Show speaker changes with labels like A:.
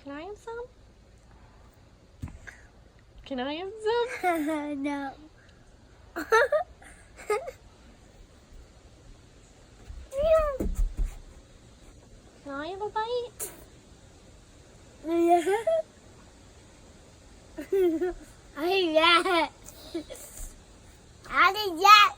A: Can I have some? Can I have some?
B: No.
A: Can I have a bite?
B: Yes. Daddy, yes.